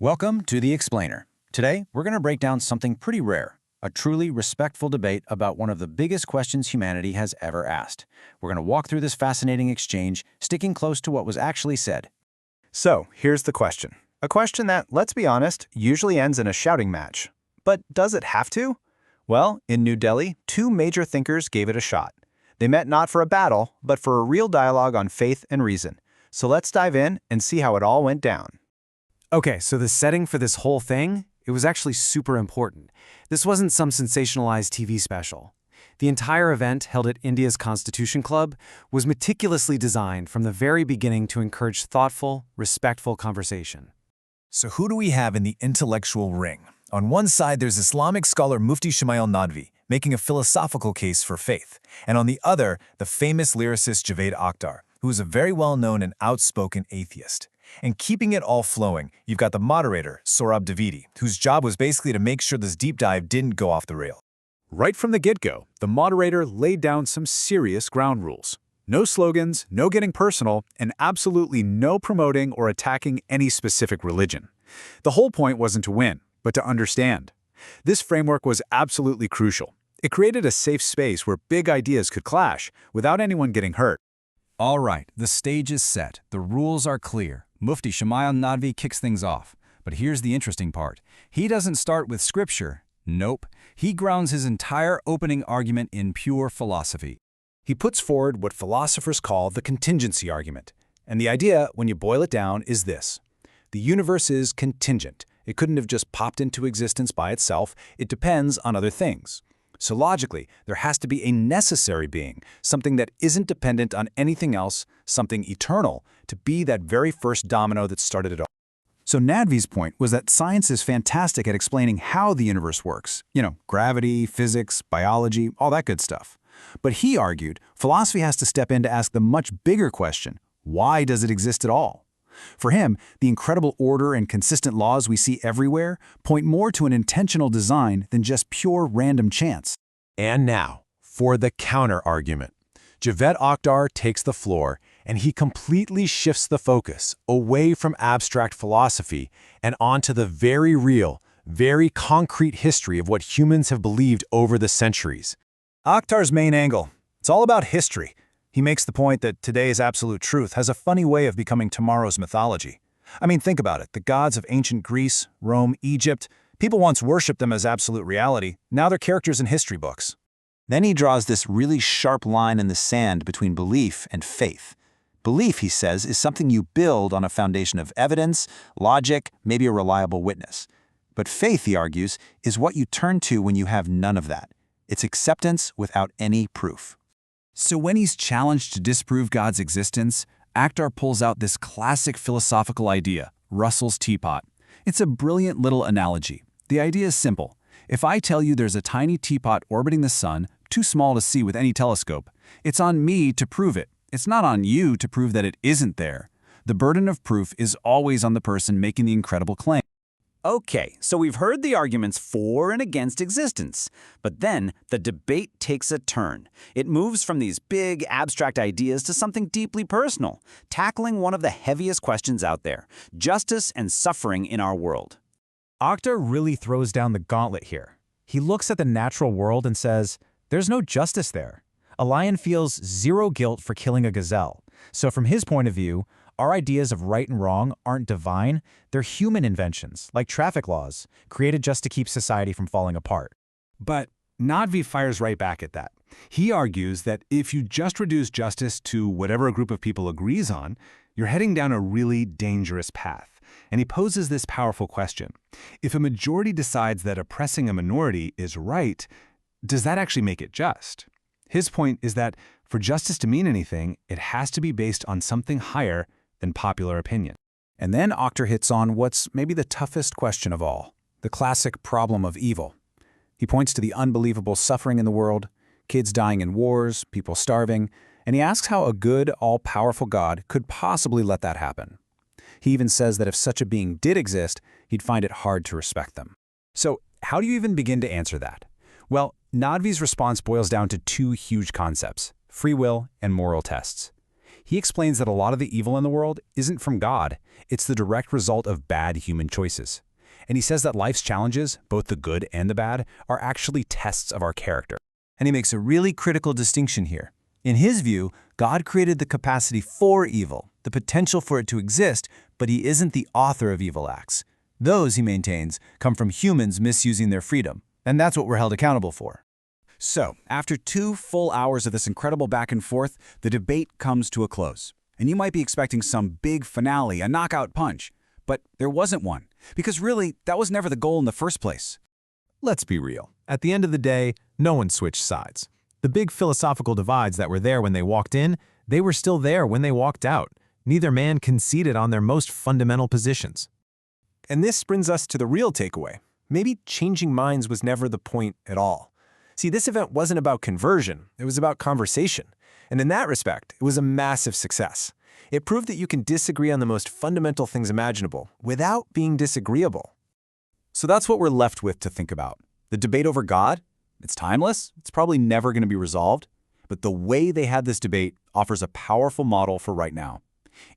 Welcome to The Explainer. Today, we're going to break down something pretty rare, a truly respectful debate about one of the biggest questions humanity has ever asked. We're going to walk through this fascinating exchange, sticking close to what was actually said. So, here's the question. A question that, let's be honest, usually ends in a shouting match. But does it have to? Well, in New Delhi, two major thinkers gave it a shot. They met not for a battle, but for a real dialogue on faith and reason. So let's dive in and see how it all went down. Okay, so the setting for this whole thing, it was actually super important. This wasn't some sensationalized TV special. The entire event, held at India's Constitution Club, was meticulously designed from the very beginning to encourage thoughtful, respectful conversation. So who do we have in the intellectual ring? On one side, there's Islamic scholar Mufti Shamail Nadwi, making a philosophical case for faith. And on the other, the famous lyricist Javed Akhtar, who is a very well-known and outspoken atheist. And keeping it all flowing, you've got the moderator, Sohrab Davidi, whose job was basically to make sure this deep dive didn't go off the rail. Right from the get-go, the moderator laid down some serious ground rules. No slogans, no getting personal, and absolutely no promoting or attacking any specific religion. The whole point wasn't to win, but to understand. This framework was absolutely crucial. It created a safe space where big ideas could clash without anyone getting hurt. All right, the stage is set. The rules are clear. Mufti Shamail Nadwi kicks things off. But here's the interesting part. He doesn't start with scripture. Nope. He grounds his entire opening argument in pure philosophy. He puts forward what philosophers call the contingency argument. And the idea, when you boil it down, is this. The universe is contingent. It couldn't have just popped into existence by itself. It depends on other things. So logically, there has to be a necessary being, something that isn't dependent on anything else, something eternal, to be that very first domino that started it all. So Nadvi's point was that science is fantastic at explaining how the universe works. Gravity, physics, biology, all that good stuff. But he argued philosophy has to step in to ask the much bigger question, why does it exist at all? For him, the incredible order and consistent laws we see everywhere point more to an intentional design than just pure random chance. And now, for the counter-argument. Javed Akhtar takes the floor, and he completely shifts the focus away from abstract philosophy and onto the very real, very concrete history of what humans have believed over the centuries. Akhtar's main angle, it's all about history. He makes the point that today's absolute truth has a funny way of becoming tomorrow's mythology. I mean, think about it. The gods of ancient Greece, Rome, Egypt, people once worshipped them as absolute reality. Now they're characters in history books. Then he draws this really sharp line in the sand between belief and faith. Belief, he says, is something you build on a foundation of evidence, logic, maybe a reliable witness. But faith, he argues, is what you turn to when you have none of that. It's acceptance without any proof. So when he's challenged to disprove God's existence, Akhtar pulls out this classic philosophical idea, Russell's teapot. It's a brilliant little analogy. The idea is simple. If I tell you there's a tiny teapot orbiting the sun, too small to see with any telescope, it's on me to prove it. It's not on you to prove that it isn't there. The burden of proof is always on the person making the incredible claim. Okay, so we've heard the arguments for and against existence, but then the debate takes a turn. It moves from these big, abstract ideas to something deeply personal, tackling one of the heaviest questions out there, justice and suffering in our world. Akhtar really throws down the gauntlet here. He looks at the natural world and says, there's no justice there. A lion feels zero guilt for killing a gazelle. So from his point of view, our ideas of right and wrong aren't divine, they're human inventions, like traffic laws, created just to keep society from falling apart. But Nadvi fires right back at that. He argues that if you just reduce justice to whatever a group of people agrees on, you're heading down a really dangerous path. And he poses this powerful question. If a majority decides that oppressing a minority is right, does that actually make it just? His point is that for justice to mean anything, it has to be based on something higher than popular opinion. And then Akhtar hits on what's maybe the toughest question of all, the classic problem of evil. He points to the unbelievable suffering in the world, kids dying in wars, people starving, and he asks how a good, all-powerful God could possibly let that happen. He even says that if such a being did exist, he'd find it hard to respect them. So how do you even begin to answer that? Well, Nadvi's response boils down to two huge concepts, free will and moral tests. He explains that a lot of the evil in the world isn't from God, it's the direct result of bad human choices. And he says that life's challenges, both the good and the bad, are actually tests of our character. And he makes a really critical distinction here. In his view, God created the capacity for evil, the potential for it to exist, but he isn't the author of evil acts. Those, he maintains, come from humans misusing their freedom, and that's what we're held accountable for. So, after 2 full hours of this incredible back and forth, the debate comes to a close. And you might be expecting some big finale, a knockout punch. But there wasn't one, because really, that was never the goal in the first place. Let's be real. At the end of the day, no one switched sides. The big philosophical divides that were there when they walked in, they were still there when they walked out. Neither man conceded on their most fundamental positions. And this brings us to the real takeaway. Maybe changing minds was never the point at all. See, this event wasn't about conversion, it was about conversation. And in that respect, it was a massive success. It proved that you can disagree on the most fundamental things imaginable without being disagreeable. So that's what we're left with to think about. The debate over God? It's timeless. It's probably never going to be resolved. But the way they had this debate offers a powerful model for right now.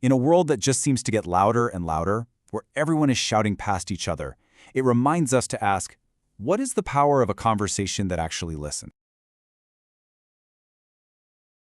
In a world that just seems to get louder and louder, where everyone is shouting past each other, it reminds us to ask, what is the power of a conversation that actually listens?